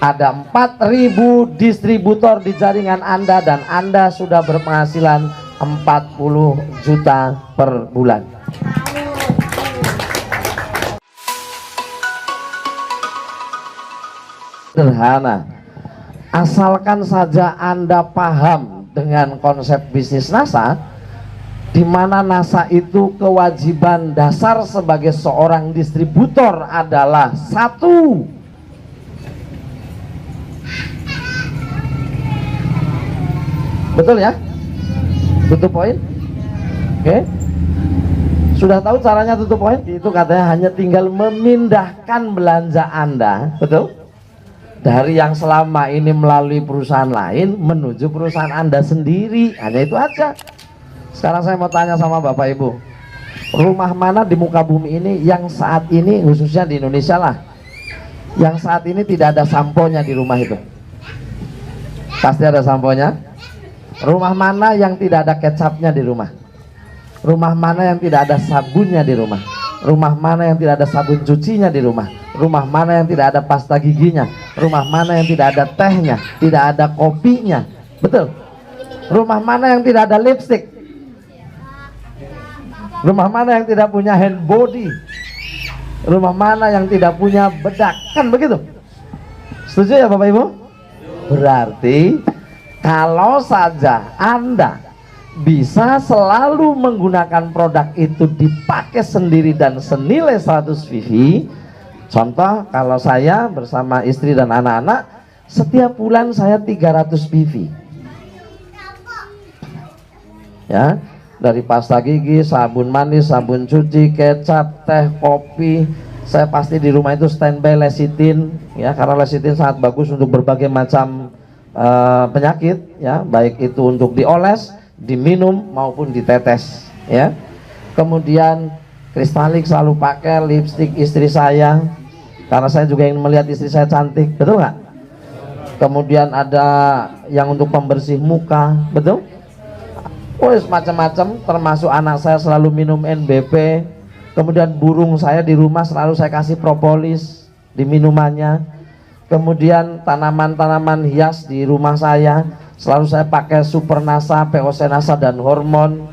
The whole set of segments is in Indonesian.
Ada 4.000 distributor di jaringan Anda dan Anda sudah berpenghasilan 40 juta per bulan. Sederhana, asalkan saja Anda paham dengan konsep bisnis NASA, di mana NASA itu kewajiban dasar sebagai seorang distributor adalah satu, betul ya? Tutup poin? Oke. Sudah tahu caranya tutup poin? Itu katanya hanya tinggal memindahkan belanja Anda, betul? Dari yang selama ini melalui perusahaan lain menuju perusahaan Anda sendiri. Hanya itu aja. Sekarang saya mau tanya sama Bapak Ibu, rumah mana di muka bumi ini yang saat ini, khususnya di Indonesia lah, yang saat ini tidak ada samponya di rumah itu? Pasti ada samponya. Rumah mana yang tidak ada kecapnya di rumah? Rumah mana yang tidak ada sabunnya di rumah? Rumah mana yang tidak ada sabun cucinya di rumah? Rumah mana yang tidak ada pasta giginya? Rumah mana yang tidak ada tehnya? Tidak ada kopinya? Betul? Rumah mana yang tidak ada lipstick? Rumah mana yang tidak punya hand body? Rumah mana yang tidak punya bedak? Kan begitu? Setuju ya Bapak Ibu? Berarti kalau saja Anda bisa selalu menggunakan produk itu dipakai sendiri dan senilai 100 VV, contoh kalau saya bersama istri dan anak-anak setiap bulan saya 300 VV ya, dari pasta gigi, sabun mandi, sabun cuci, kecap, teh, kopi. Saya pasti di rumah itu standby lecithin ya, karena lecithin sangat bagus untuk berbagai macam penyakit ya, baik itu untuk dioles, diminum maupun ditetes ya. Kemudian kristalik selalu pakai, lipstik istri saya karena saya juga ingin melihat istri saya cantik, betul nggak? Kemudian ada yang untuk pembersih muka, betul? Oh, macam-macam, termasuk anak saya selalu minum NBP. Kemudian burung saya di rumah selalu saya kasih propolis di minumannya. Kemudian tanaman-tanaman hias di rumah saya selalu saya pakai Super Nasa, POC Nasa dan hormon.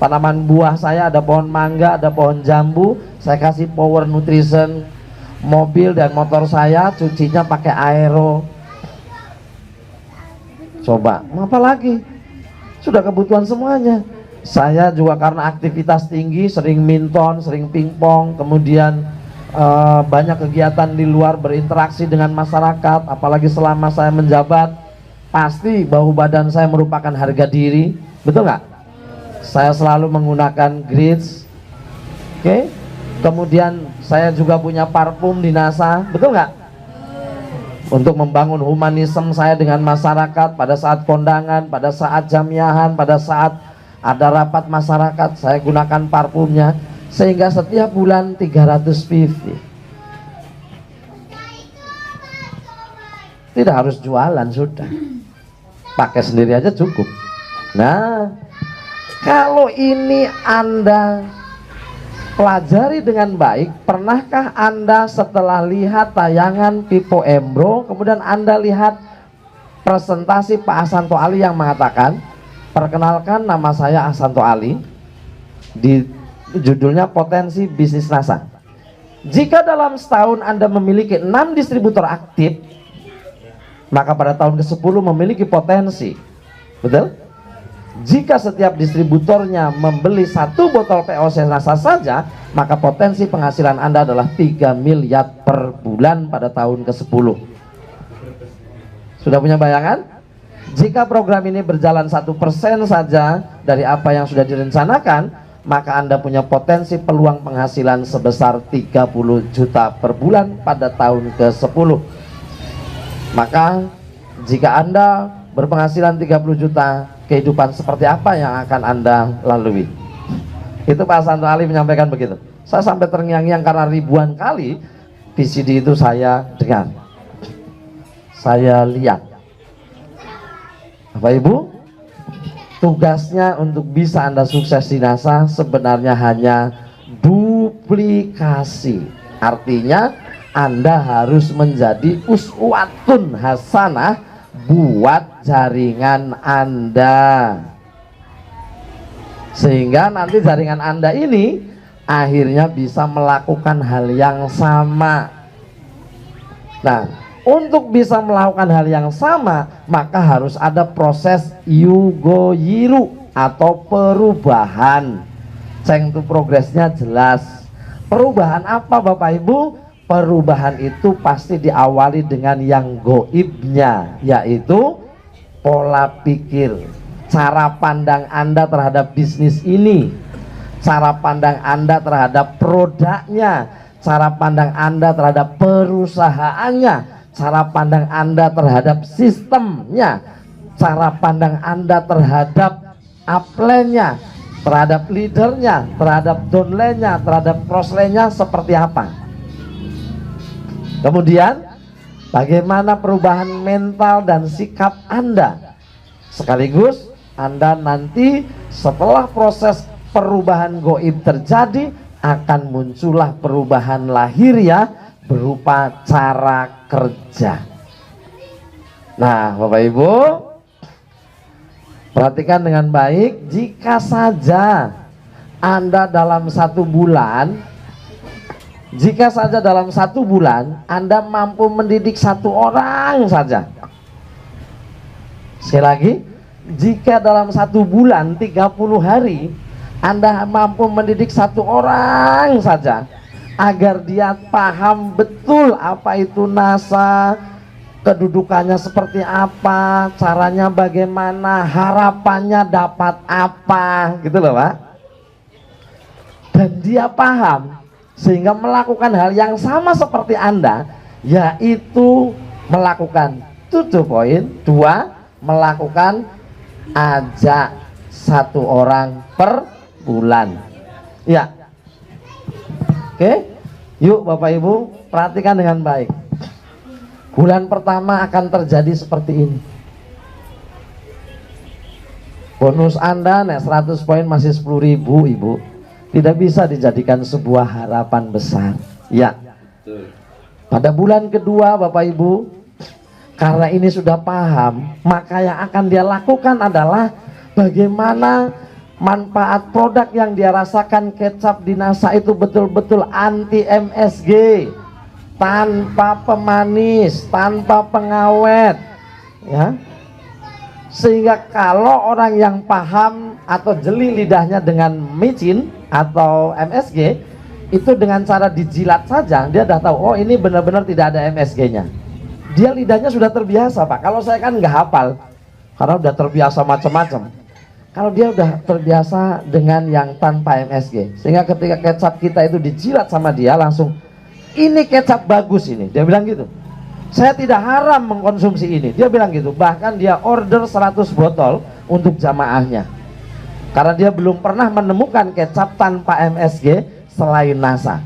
Tanaman buah saya ada pohon mangga, ada pohon jambu, saya kasih Power Nutrition. Mobil dan motor saya cucinya pakai aero. Coba, apa lagi? Sudah kebutuhan semuanya. Saya juga karena aktivitas tinggi, sering minton, sering pingpong, kemudian banyak kegiatan di luar, berinteraksi dengan masyarakat, apalagi selama saya menjabat, pasti bahu badan saya merupakan harga diri, betul nggak? Saya selalu menggunakan Grids, oke? Kemudian saya juga punya parfum di NASA, betul nggak? Untuk membangun humanisme saya dengan masyarakat pada saat kondangan, pada saat jamiahan, pada saat ada rapat masyarakat, saya gunakan parfumnya. Sehingga setiap bulan 300 PV. Tidak harus jualan, sudah pakai sendiri aja cukup. Nah, kalau ini Anda pelajari dengan baik, pernahkah Anda setelah lihat tayangan Pipo Embro, kemudian Anda lihat presentasi Pak Asanto Ali yang mengatakan, perkenalkan nama saya Asanto Ali, di judulnya Potensi Bisnis NASA. Jika dalam setahun Anda memiliki 6 distributor aktif, maka pada tahun ke-10 memiliki potensi, betul? Jika setiap distributornya membeli 1 botol POC NASA saja, maka potensi penghasilan Anda adalah 3 miliar per bulan pada tahun ke-10. Sudah punya bayangan? Jika program ini berjalan 1% saja dari apa yang sudah direncanakan, maka Anda punya potensi peluang penghasilan sebesar 30 juta per bulan pada tahun ke-10. Maka jika Anda berpenghasilan 30 juta, kehidupan seperti apa yang akan Anda lalui? Itu Pak Asanto Ali menyampaikan begitu. Saya sampai terngiang-ngiang karena ribuan kali VCD itu saya dengar, saya lihat. Bapak Ibu, tugasnya untuk bisa Anda sukses di NASA sebenarnya hanya duplikasi. Artinya Anda harus menjadi uswatun hasanah buat jaringan Anda, sehingga nanti jaringan Anda ini akhirnya bisa melakukan hal yang sama. Nah, untuk bisa melakukan hal yang sama, maka harus ada proses yugoyiru atau perubahan. Ceng itu progresnya jelas. Perubahan apa Bapak Ibu? Perubahan itu pasti diawali dengan yang goibnya, yaitu pola pikir, cara pandang Anda terhadap bisnis ini, cara pandang Anda terhadap produknya, cara pandang Anda terhadap perusahaannya, cara pandang Anda terhadap sistemnya, cara pandang Anda terhadap upline-nya, terhadap leadernya, terhadap downline-nya, terhadap crossline-nya seperti apa. Kemudian bagaimana perubahan mental dan sikap Anda, sekaligus Anda nanti setelah proses perubahan goib terjadi akan muncullah perubahan lahiriah berupa cara kerja. Nah Bapak Ibu, perhatikan dengan baik. Jika saja Anda dalam 1 bulan, jika saja dalam 1 bulan Anda mampu mendidik 1 orang saja. Sekali lagi, jika dalam 1 bulan 30 hari Anda mampu mendidik 1 orang saja agar dia paham betul apa itu NASA, kedudukannya seperti apa, caranya bagaimana, harapannya dapat apa, gitu loh Pak. Dan dia paham sehingga melakukan hal yang sama seperti Anda, yaitu melakukan 7 poin. 2, melakukan ajak 1 orang per bulan. Ya. Oke, yuk Bapak Ibu perhatikan dengan baik. Bulan pertama akan terjadi seperti ini. Bonus Anda nek 100 poin masih 10.000 Ibu. Tidak bisa dijadikan sebuah harapan besar. Ya. Pada bulan kedua Bapak Ibu, karena ini sudah paham, maka yang akan dia lakukan adalah bagaimana manfaat produk yang dia rasakan kecap di NASA itu betul-betul anti MSG, tanpa pemanis, tanpa pengawet, ya. Sehingga kalau orang yang paham atau jeli lidahnya dengan micin atau MSG, itu dengan cara dijilat saja dia udah tahu, oh ini benar-benar tidak ada MSG-nya. Dia lidahnya sudah terbiasa Pak. Kalau saya kan nggak hafal karena udah terbiasa macam-macam. Kalau dia udah terbiasa dengan yang tanpa MSG, sehingga ketika kecap kita itu dijilat sama dia langsung, ini kecap bagus ini, dia bilang gitu. Saya tidak haram mengkonsumsi ini, dia bilang gitu. Bahkan dia order 100 botol untuk jamaahnya, karena dia belum pernah menemukan kecap tanpa MSG selain NASA.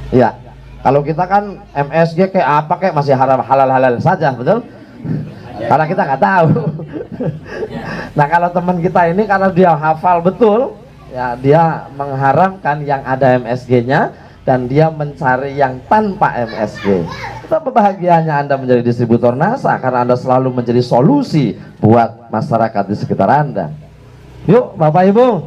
Ya, kalau kita kan MSG kayak apa kayak masih halal-halal saja, betul? Karena kita nggak tahu. Nah kalau teman kita ini karena dia hafal betul, ya dia mengharamkan yang ada MSG-nya dan dia mencari yang tanpa MSG. Betapa bahagianya Anda menjadi distributor NASA karena Anda selalu menjadi solusi buat masyarakat di sekitar Anda. Yuk Bapak Ibu,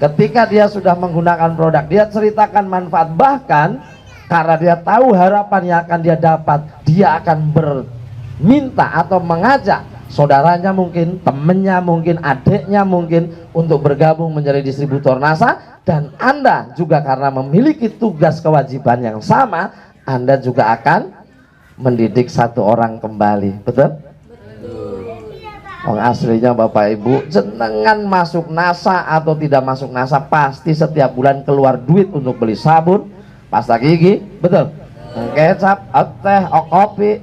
ketika dia sudah menggunakan produk, dia ceritakan manfaat, bahkan karena dia tahu harapan yang akan dia dapat, dia akan berminta atau mengajak saudaranya mungkin, temennya mungkin, adiknya mungkin untuk bergabung menjadi distributor NASA. Dan Anda juga karena memiliki tugas kewajiban yang sama, Anda juga akan mendidik 1 orang kembali. Betul? Betul. Aslinya Bapak Ibu, jenengan masuk NASA atau tidak masuk NASA, pasti setiap bulan keluar duit untuk beli sabun, pasta gigi, betul? Kecap, teh, kopi,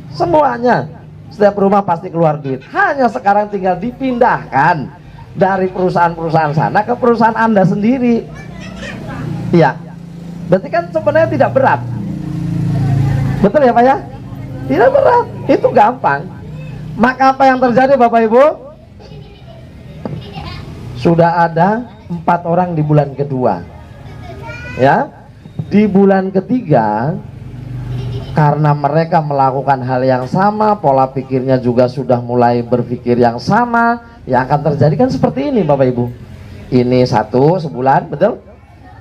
semuanya. Setiap rumah pasti keluar duit. Hanya sekarang tinggal dipindahkan dari perusahaan-perusahaan sana ke perusahaan Anda sendiri. Iya. Berarti kan sebenarnya tidak berat. Betul ya Pak ya? Tidak berat, itu gampang. Maka apa yang terjadi Bapak Ibu? Sudah ada 4 orang di bulan kedua. Ya. Di bulan ketiga, karena mereka melakukan hal yang sama, pola pikirnya juga sudah mulai berpikir yang sama, yang akan terjadi kan seperti ini Bapak Ibu. Ini satu sebulan, betul?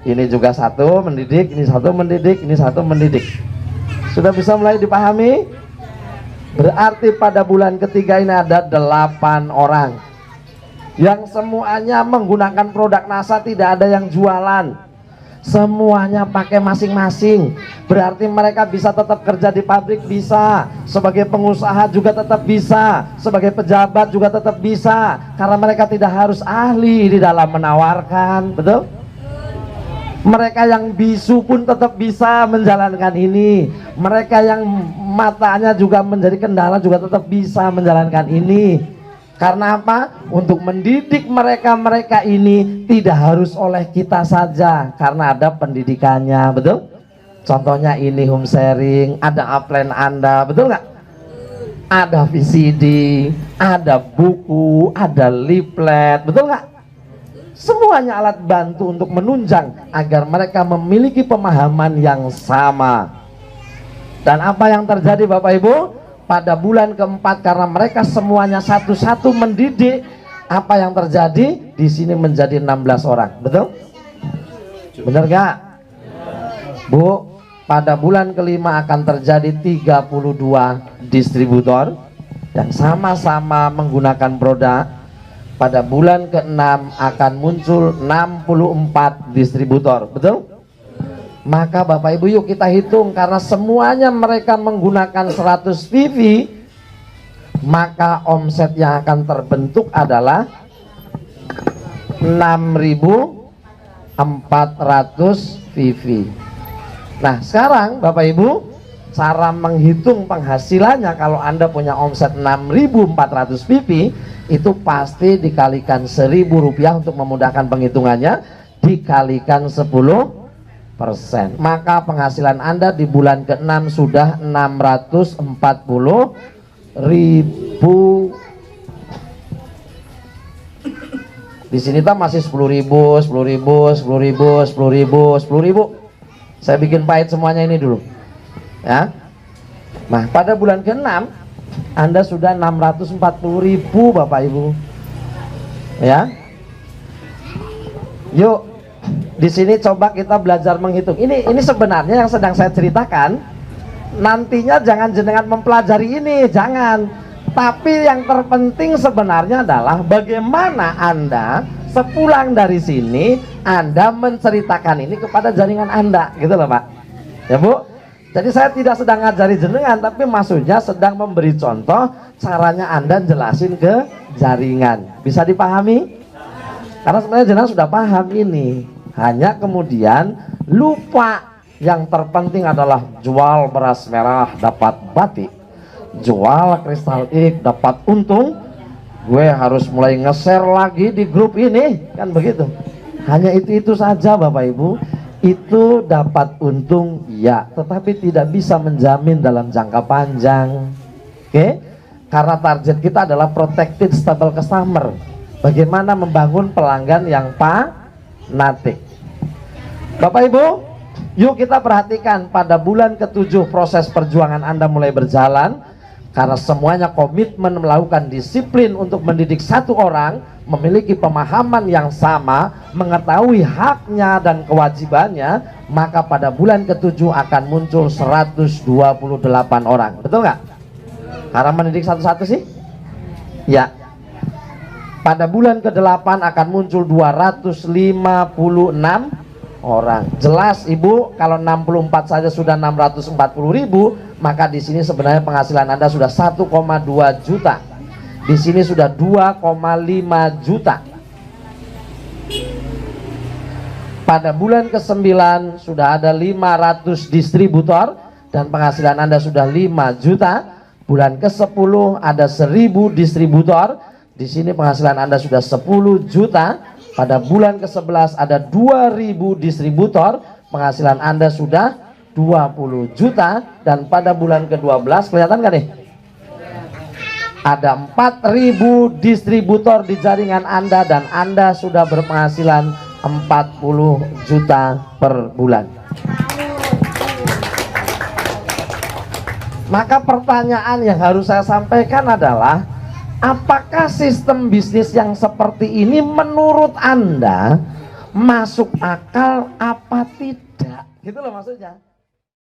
Ini juga satu mendidik, ini satu mendidik, ini satu mendidik. Sudah bisa mulai dipahami? Berarti pada bulan ketiga ini ada 8 orang yang semuanya menggunakan produk NASA, tidak ada yang jualan, semuanya pakai masing-masing. Berarti mereka bisa tetap kerja di pabrik, bisa sebagai pengusaha juga tetap bisa, sebagai pejabat juga tetap bisa, karena mereka tidak harus ahli di dalam menawarkan, betul? Mereka yang bisu pun tetap bisa menjalankan ini. Mereka yang matanya juga menjadi kendala juga tetap bisa menjalankan ini. Karena apa? Untuk mendidik mereka ini tidak harus oleh kita saja, karena ada pendidikannya, betul? Contohnya ini home sharing, ada upline Anda, betul nggak? Ada VCD, ada buku, ada leaflet, betul nggak? Semuanya alat bantu untuk menunjang agar mereka memiliki pemahaman yang sama. Dan apa yang terjadi Bapak Ibu? Pada bulan keempat, karena mereka semuanya satu-satu mendidik, apa yang terjadi? Di sini menjadi 16 orang, betul? Benar gak? Bu, pada bulan kelima akan terjadi 32 distributor yang sama-sama menggunakan produk. Pada bulan ke-6 akan muncul 64 distributor, betul? Maka Bapak Ibu yuk kita hitung, karena semuanya mereka menggunakan 100 VV, maka omset yang akan terbentuk adalah 6.400 VV. Nah sekarang Bapak Ibu, cara menghitung penghasilannya kalau Anda punya omset 6.400 VV, itu pasti dikalikan Rp1.000 untuk memudahkan penghitungannya, dikalikan 10%, maka penghasilan Anda di bulan ke-6 sudah 640.000. Di sini tak masih 10.000, 10.000, 10.000, 10.000, 10.000. Saya bikin pahit semuanya ini dulu ya. Nah pada bulan ke-6 Anda sudah 640.000 Bapak Ibu ya. Yuk di sini coba kita belajar menghitung. Ini sebenarnya yang sedang saya ceritakan. Nantinya jangan jenengan mempelajari ini, jangan. Tapi yang terpenting sebenarnya adalah bagaimana Anda sepulang dari sini Anda menceritakan ini kepada jaringan Anda, gitu loh Pak. Ya Bu. Jadi saya tidak sedang ngajari jenengan, tapi maksudnya sedang memberi contoh caranya Anda jelasin ke jaringan. Bisa dipahami? Karena sebenarnya jenengan sudah paham ini. Hanya kemudian lupa yang terpenting adalah jual beras merah dapat batik, jual kristal ik dapat untung. Gue harus mulai nge-share lagi di grup ini, kan begitu. Hanya itu saja Bapak Ibu. Itu dapat untung ya, tetapi tidak bisa menjamin dalam jangka panjang. Oke? Karena target kita adalah protected stable customer. Bagaimana membangun pelanggan yang fanatik. Bapak Ibu, yuk kita perhatikan pada bulan ke-7 proses perjuangan Anda mulai berjalan. Karena semuanya komitmen melakukan disiplin untuk mendidik satu orang, memiliki pemahaman yang sama, mengetahui haknya dan kewajibannya, maka pada bulan ke-7 akan muncul 128 orang. Betul nggak? Karena mendidik satu-satu sih? Ya. Pada bulan ke-8 akan muncul 256 orang. Jelas Ibu, kalau 64 saja sudah 640.000, maka di sini sebenarnya penghasilan Anda sudah 1,2 juta. Di sini sudah 2,5 juta. Pada bulan ke-9 sudah ada 500 distributor dan penghasilan Anda sudah 5 juta. Bulan ke-10 ada 1000 distributor. Di sini penghasilan Anda sudah 10 juta. Pada bulan ke-11 ada 2000 distributor, penghasilan Anda sudah 20 juta. Dan pada bulan ke-12 kelihatan kan nih? Ada 4000 distributor di jaringan Anda dan Anda sudah berpenghasilan 40 juta per bulan. Maka pertanyaan yang harus saya sampaikan adalah, apakah sistem bisnis yang seperti ini menurut Anda masuk akal apa tidak? Gitu loh maksudnya.